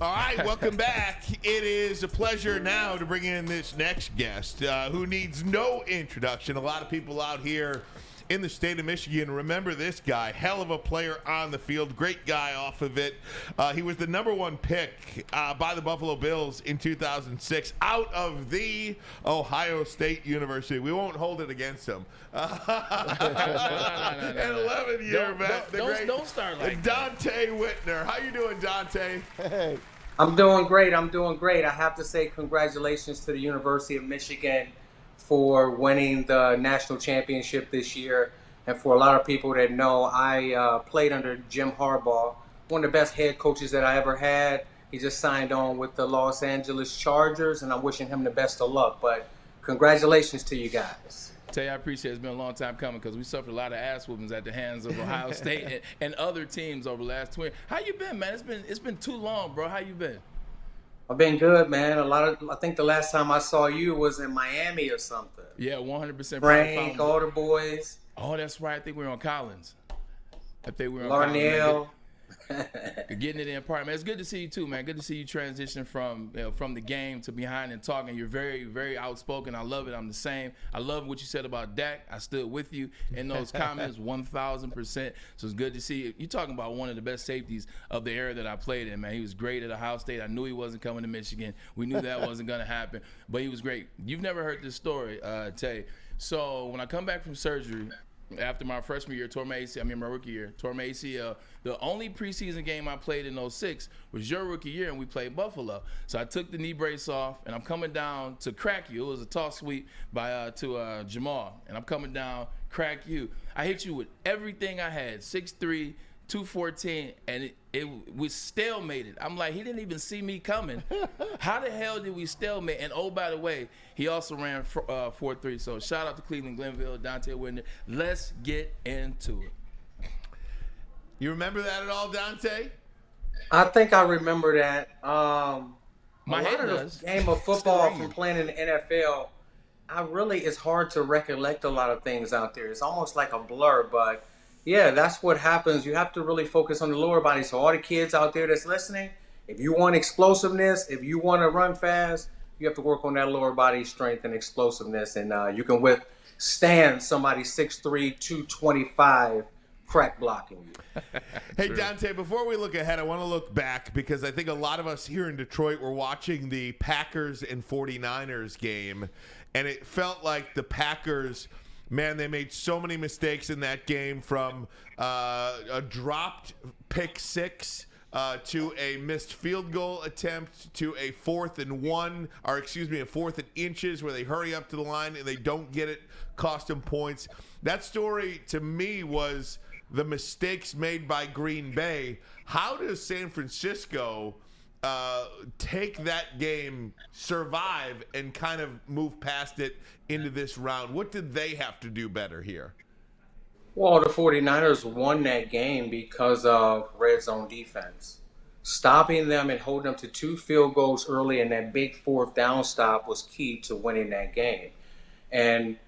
All right, welcome back. It is a pleasure now to bring in this next guest who needs no introduction. A lot of people out here in the state of Michigan remember this guy. Hell of a player on the field. Great guy off of it. He was the #1 pick by the Buffalo Bills in 2006 out of the Ohio State University. We won't hold it against him. An 11-year vet. Don't start like Donte Whitner. How you doing, Donte? Hey. I'm doing great. I have to say congratulations to the University of Michigan for winning the national championship this year. And for a lot of people that know, I played under Jim Harbaugh, one of the best head coaches that I ever had. He just signed on with the Los Angeles Chargers, and I'm wishing him the best of luck. But congratulations to you guys. Tell you, I appreciate it. It's been a long time coming because we suffered a lot of ass whoopings at the hands of Ohio State and other teams over the last 20 years. How you been, man? It's been too long, bro. How you been? I've been good, man. I think the last time I saw you was in Miami or something. Yeah, 100%. Frank, all the boys. Oh, that's right. I think we were on Collins. I think we were on Larnell. Getting it in part, man. It's good to see you too, man. Good to see you transition from the game to behind and talking. You're very, very outspoken. I love it. I'm the same. I love what you said about Dak. I stood with you in those comments 1,000%. So it's good to see you. You're talking about one of the best safeties of the era that I played in, man. He was great at Ohio State. I knew he wasn't coming to Michigan. We knew that wasn't going to happen, but he was great. You've never heard this story, Tay. So when I come back from surgery, after my freshman year, my rookie year, tore my ACL. The only preseason game I played in '06 was your rookie year, and we played Buffalo. So I took the knee brace off, and I'm coming down to crack you. It was a toss sweep to Jamal, and I'm coming down, crack you. I hit you with everything I had, 6'3", 214, and it was stalemated. I'm like, he didn't even see me coming. How the hell did we stalemate? And oh, by the way, he also ran 4.3. So shout out to Cleveland, Glenville, Donte Whitner. Let's get into it. You remember that at all, Donte? I think I remember that. My a head lot of does. the game of football from playing in the NFL, it's hard to recollect a lot of things out there. It's almost like a blur, but yeah, that's what happens. You have to really focus on the lower body. So all the kids out there that's listening, if you want explosiveness, if you want to run fast, you have to work on that lower body strength and explosiveness. And you can withstand somebody 6'3", 225 crack blocking you. Hey, Donte, before we look ahead, I want to look back because I think a lot of us here in Detroit were watching the Packers and 49ers game, and it felt like the Packers – man, they made so many mistakes in that game, from a dropped pick six to a missed field goal attempt to a 4th and 1, or excuse me, a 4th and inches where they hurry up to the line and they don't get it, cost them points. That story to me was the mistakes made by Green Bay. How does San Francisco take that game, survive, and kind of move past it into this round? What did they have to do better here? Well, the 49ers won that game because of red zone defense. Stopping them and holding them to 2 field goals early in that big 4th down stop was key to winning that game. And,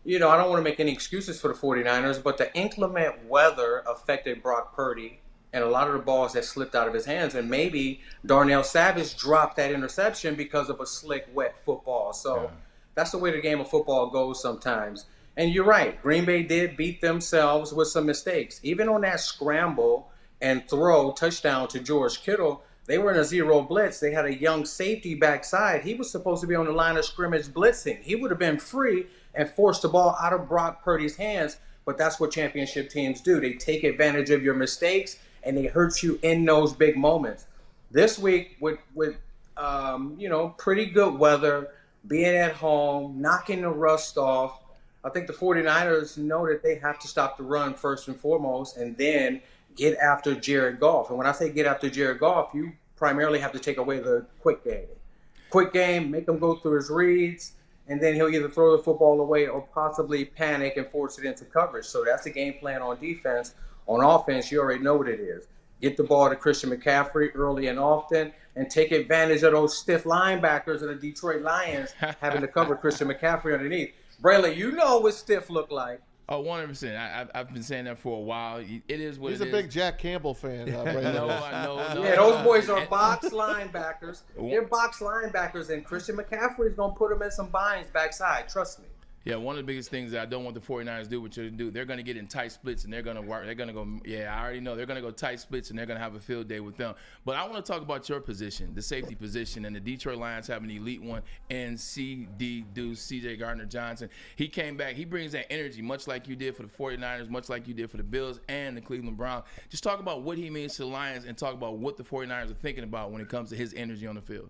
I don't want to make any excuses for the 49ers, but the inclement weather affected Brock Purdy and a lot of the balls that slipped out of his hands. And maybe Darnell Savage dropped that interception because of a slick, wet football. So that's the way the game of football goes sometimes. And you're right. Green Bay did beat themselves with some mistakes. Even on that scramble and throw touchdown to George Kittle, they were in a 0 blitz. They had a young safety backside. He was supposed to be on the line of scrimmage blitzing. He would have been free and forced the ball out of Brock Purdy's hands. But that's what championship teams do. They take advantage of your mistakes and they hurt you in those big moments. This week, with pretty good weather, being at home, knocking the rust off, I think the 49ers know that they have to stop the run first and foremost, and then get after Jared Goff. And when I say get after Jared Goff, you primarily have to take away the quick game. Quick game, make him go through his reads, and then he'll either throw the football away or possibly panic and force it into coverage. So that's the game plan on defense. On offense, you already know what it is. Get the ball to Christian McCaffrey early and often, and take advantage of those stiff linebackers of the Detroit Lions having to cover Christian McCaffrey underneath. Braylon, you know what stiff look like. Oh, 100%. I've been saying that for a while. It is what He's it a is. big Jack Campbell fan. I know. Yeah, those boys are box linebackers. They're box linebackers, and Christian McCaffrey is going to put them in some binds backside. Trust me. Yeah, one of the biggest things that I don't want the 49ers to do, what you're do, they're going to get in tight splits and they're going to work. They're going to go, yeah, I already know. They're going to go tight splits and they're going to have a field day with them. But I want to talk about your position, the safety position, and the Detroit Lions have an elite one, NCD Deuce, C.J. Gardner-Johnson. He came back. He brings that energy, much like you did for the 49ers, much like you did for the Bills and the Cleveland Browns. Just talk about what he means to the Lions and talk about what the 49ers are thinking about when it comes to his energy on the field.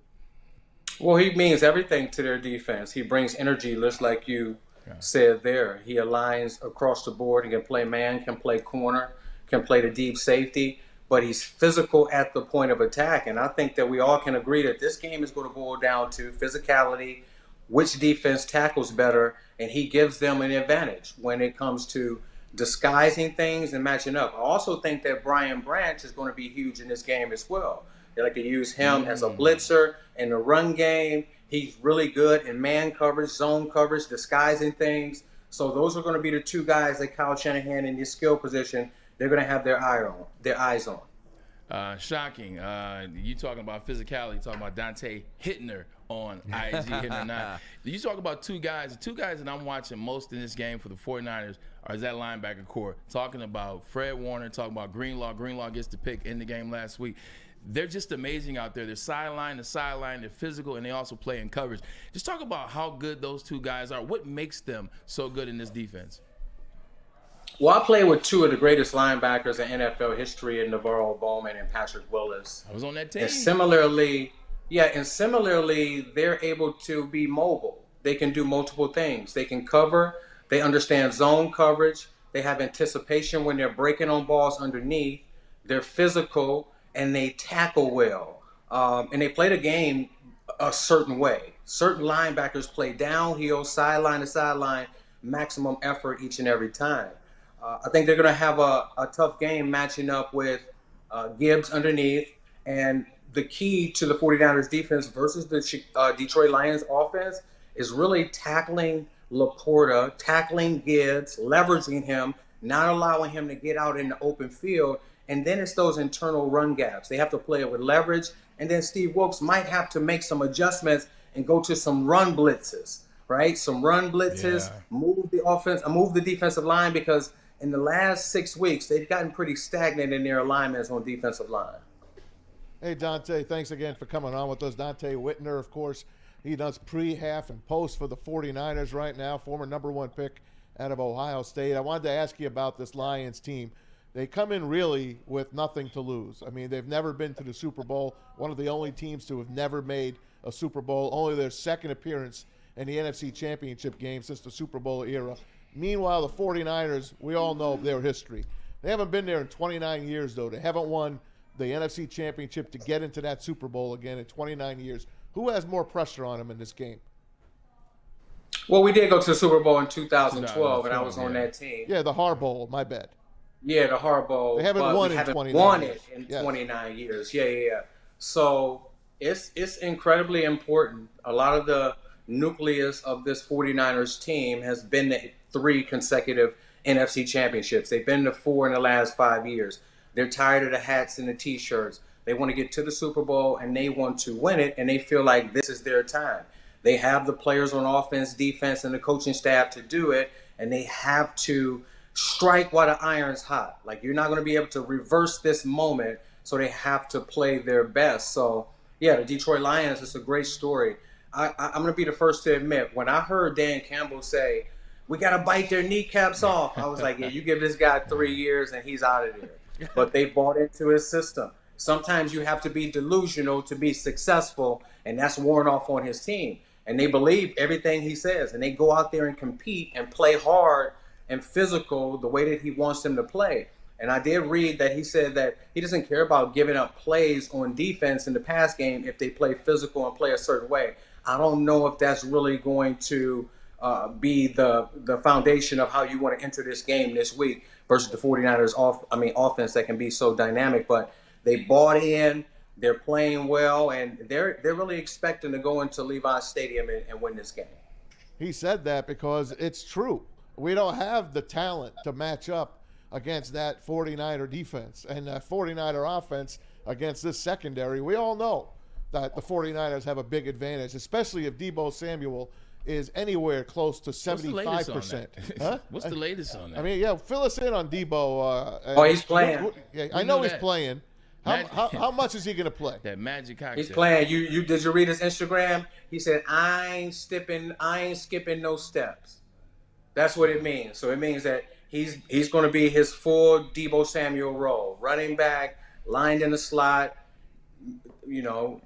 Well, he means everything to their defense. He brings energy just like you said there. He aligns across the board. He can play man, can play corner, can play the deep safety, but he's physical at the point of attack. And I think that we all can agree that this game is going to boil down to physicality, which defense tackles better, and he gives them an advantage when it comes to disguising things and matching up. I also think that Brian Branch is going to be huge in this game as well. They like to use him as a blitzer in the run game. He's really good in man coverage, zone coverage, disguising things. So those are going to be the two guys that Kyle Shanahan in this skill position, they're going to have their eyes on. Shocking. You talking about physicality, talking about Donte Whitner on IG, Whitner 9. You talk about two guys. The two guys that I'm watching most in this game for the 49ers are that linebacker core. Talking about Fred Warner, talking about Greenlaw. Greenlaw gets the pick in the game last week. They're just amazing out there. They're sideline to sideline. They're physical, and they also play in coverage. Just talk about how good those two guys are. What makes them so good in this defense? Well, I played with two of the greatest linebackers in NFL history in Navarro Bowman and Patrick Willis. I was on that team. And similarly, they're able to be mobile. They can do multiple things. They can cover. They understand zone coverage. They have anticipation when they're breaking on balls underneath. They're physical. And they tackle well. And they play the game a certain way. Certain linebackers play downhill, sideline to sideline, maximum effort each and every time. I think they're going to have a tough game matching up with Gibbs underneath. And the key to the 49ers defense versus the Detroit Lions offense is really tackling Laporta, tackling Gibbs, leveraging him, not allowing him to get out in the open field. And then it's those internal run gaps. They have to play it with leverage. And then Steve Wilks might have to make some adjustments and go to some run blitzes, right? Some run blitzes, move the defensive line, because in the last 6 weeks, they've gotten pretty stagnant in their alignments on defensive line. Hey, Donte, thanks again for coming on with us. Donte Whitner, of course, he does pre, half, and post for the 49ers right now, former #1 pick out of Ohio State. I wanted to ask you about this Lions team. They come in really with nothing to lose. I mean, they've never been to the Super Bowl, one of the only teams to have never made a Super Bowl, only their second appearance in the NFC Championship game since the Super Bowl era. Meanwhile, the 49ers, we all know their history. They haven't been there in 29 years, though. They haven't won the NFC Championship to get into that Super Bowl again in 29 years. Who has more pressure on them in this game? Well, we did go to the Super Bowl in 2012, and I was on that team. Yeah, the Har Bowl, my bad. Yeah, the Har Bowl. They haven't won in 29 years. 29 years. Yeah. So it's incredibly important. A lot of the nucleus of this 49ers team has been to 3 consecutive NFC championships. They've been to 4 in the last 5 years. They're tired of the hats and the T-shirts. They want to get to the Super Bowl, and they want to win it, and they feel like this is their time. They have the players on offense, defense, and the coaching staff to do it, and they have to strike while the iron's hot. Like, you're not going to be able to reverse this moment, so they have to play their best. So, yeah, the Detroit Lions is a great story. I'm going to be the first to admit, when I heard Dan Campbell say, we got to bite their kneecaps off, I was like, yeah, you give this guy 3 years and he's out of there. But they bought into his system. Sometimes you have to be delusional to be successful, and that's worn off on his team. And they believe everything he says, and they go out there and compete and play hard and physical the way that he wants them to play. And I did read that he said that he doesn't care about giving up plays on defense in the pass game if they play physical and play a certain way. I don't know if that's really going to be the foundation of how you want to enter this game this week versus the 49ers offense that can be so dynamic. But they bought in, they're playing well, and they're really expecting to go into Levi's Stadium and win this game. He said that because it's true. we don't have the talent to match up against that 49er defense and that 49er offense against this secondary. We all know that the 49ers have a big advantage, especially if Deebo Samuel is anywhere close to 75%. Huh? What's the latest on that? I mean, yeah, fill us in on Deebo. He's playing. I know he's playing. How much is he going to play? That magic cocktail. He's playing. You did you read his Instagram? He said, I ain't skipping no steps. That's what it means. So it means that he's going to be his full Deebo Samuel role. Running back, lined in the slot,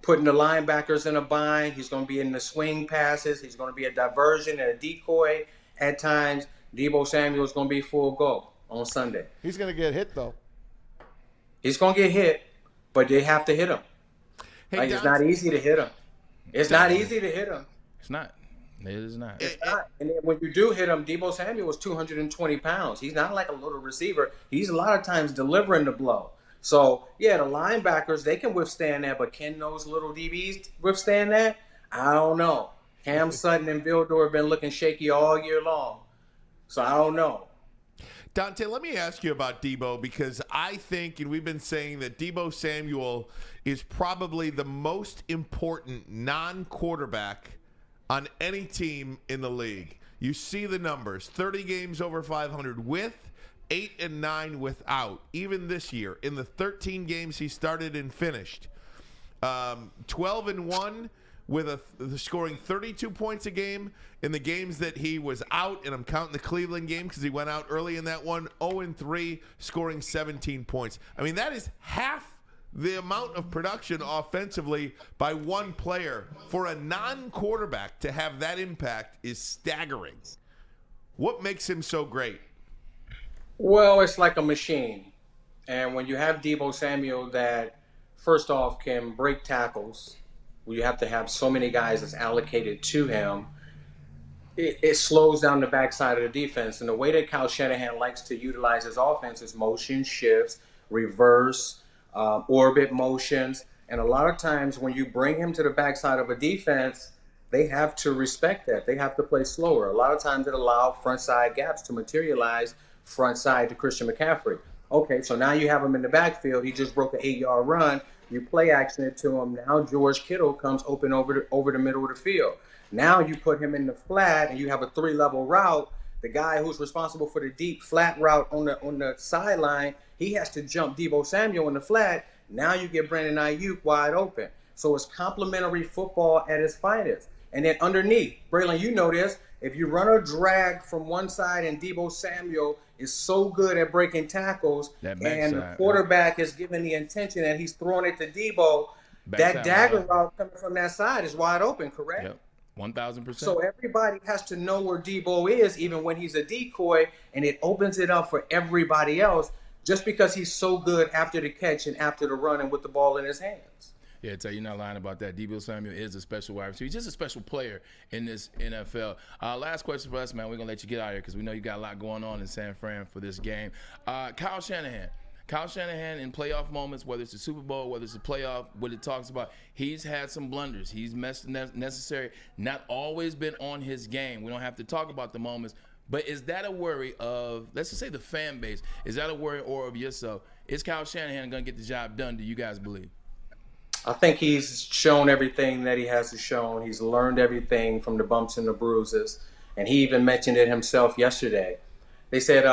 putting the linebackers in a bind. He's going to be in the swing passes. He's going to be a diversion and a decoy at times. Deebo Samuel is going to be full go on Sunday. He's going to get hit, though. He's going to get hit, but they have to hit him. Hey, it's not easy to hit him. It's not easy to hit him. It's not. It is not. It's not. And then when you do hit him, Deebo Samuel was 220 pounds. He's not like a little receiver. He's a lot of times delivering the blow. So, yeah, the linebackers, they can withstand that, but can those little DBs withstand that? I don't know. Cam Sutton and Vildor have been looking shaky all year long. So I don't know. Donte, let me ask you about Deebo, because I think, and we've been saying that Deebo Samuel is probably the most important non-quarterback on any team in the league. You see the numbers, 30 games over 500 with, 8 and 9 without. Even this year, in the 13 games he started and finished, 12 and 1 with scoring 32 points a game in the games that he was out, and I'm counting the Cleveland game because he went out early in that one. 0 and 3, scoring 17 points. I mean, that is half the amount of production offensively by one player. For a non-quarterback to have that impact is staggering. What makes him so great? Well, it's like a machine. And when you have Deebo Samuel that, first off, can break tackles, where you have to have so many guys that's allocated to him, it slows down the backside of the defense. And the way that Kyle Shanahan likes to utilize his offense is motion shifts, reverse, orbit motions. And a lot of times when you bring him to the backside of a defense, they have to respect that. They have to play slower. A lot of times it allows front side gaps to materialize front side to Christian McCaffrey. Okay, so now you have him in the backfield. He just broke an 8-yard run. You play action it to him. Now George Kittle comes open over the middle of the field. Now you put him in the flat and you have a 3-level route. The guy who's responsible for the deep flat route on the sideline, he has to jump Deebo Samuel in the flat. Now you get Brandon Ayuk wide open. So it's complementary football at its finest. And then underneath, Braylon, you know this, if you run a drag from one side and Deebo Samuel is so good at breaking tackles and the quarterback is given the intention that he's throwing it to Deebo, that dagger route coming from that side is wide open, correct? Yep, 1,000%. So everybody has to know where Deebo is, even when he's a decoy, and it opens it up for everybody else just because he's so good after the catch and after the run and with the ball in his hands. Yeah, I tell you, you're not lying about that. Deebo Samuel is a special wide receiver. He's just a special player in this NFL. Last question for us, man. We're going to let you get out of here because we know you got a lot going on in San Fran for this game. Kyle Shanahan. Kyle Shanahan in playoff moments, whether it's the Super Bowl, whether it's a playoff, what it talks about, he's had some blunders. He's messed necessary, not always been on his game. We don't have to talk about the moments. But is that a worry of, let's just say the fan base, is that a worry or of yourself? Is Kyle Shanahan going to get the job done, do you guys believe? I think he's shown everything that he has to show. He's learned everything from the bumps and the bruises. And he even mentioned it himself yesterday. They said,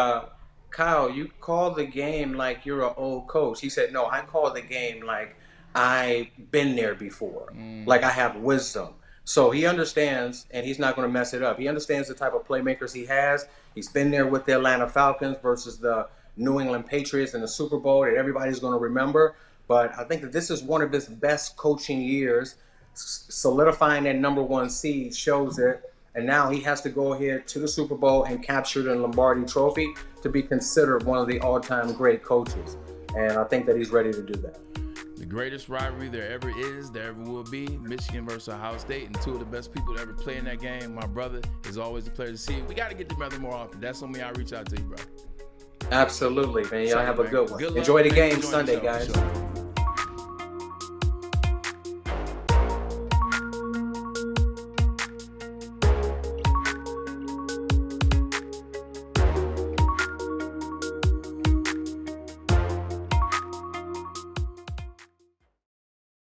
Kyle, you call the game like you're an old coach. He said, no, I call the game like I've been there before, like I have wisdom. So he understands, and he's not going to mess it up. He understands the type of playmakers he has. He's been there with the Atlanta Falcons versus the New England Patriots in the Super Bowl that everybody's going to remember. But I think that this is one of his best coaching years. Solidifying that number 1 seed shows it. And now he has to go ahead to the Super Bowl and capture the Lombardi Trophy to be considered one of the all-time great coaches. And I think that he's ready to do that. The greatest rivalry there ever is, there ever will be, Michigan versus Ohio State, and two of the best people to ever play in that game. My brother, is always a pleasure to see you. We got to get together more often. That's on me. I'll reach out to you, bro. Absolutely, man. Y'all have a good one. Enjoy the game Sunday, guys.